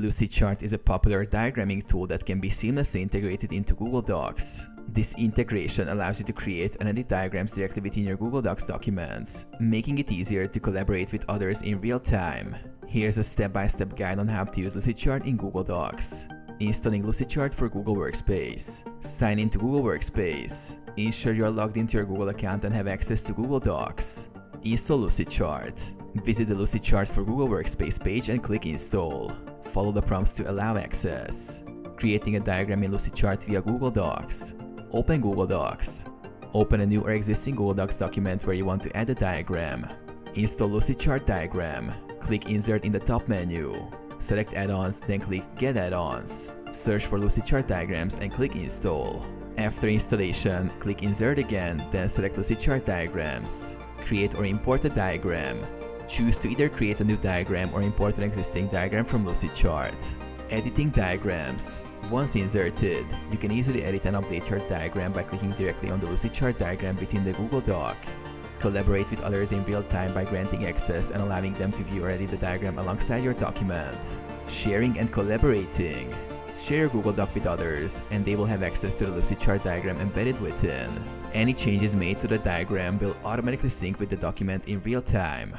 Lucidchart is a popular diagramming tool that can be seamlessly integrated into Google Docs. This integration allows you to create and edit diagrams directly within your Google Docs documents, making it easier to collaborate with others in real time. Here's a step-by-step guide on how to use Lucidchart in Google Docs. Installing Lucidchart for Google Workspace. Sign into Google Workspace. Ensure you are logged into your Google account and have access to Google Docs. Install Lucidchart. Visit the Lucidchart for Google Workspace page and click Install. Follow the prompts to allow access. Creating a diagram in Lucidchart via Google Docs. Open Google Docs. Open a new or existing Google Docs document where you want to add a diagram. Install Lucidchart diagram. Click Insert in the top menu. Select Add-ons, then click Get Add-ons. Search for Lucidchart diagrams and click Install. After installation, click Insert again, then select Lucidchart diagrams. Create or import a diagram. Choose to either create a new diagram or import an existing diagram from Lucidchart. Editing diagrams. Once inserted, you can easily edit and update your diagram by clicking directly on the Lucidchart diagram within the Google Doc. Collaborate with others in real time by granting access and allowing them to view or edit the diagram alongside your document. Sharing and collaborating. Share your Google Doc with others, and they will have access to the Lucidchart diagram embedded within. Any changes made to the diagram will automatically sync with the document in real time.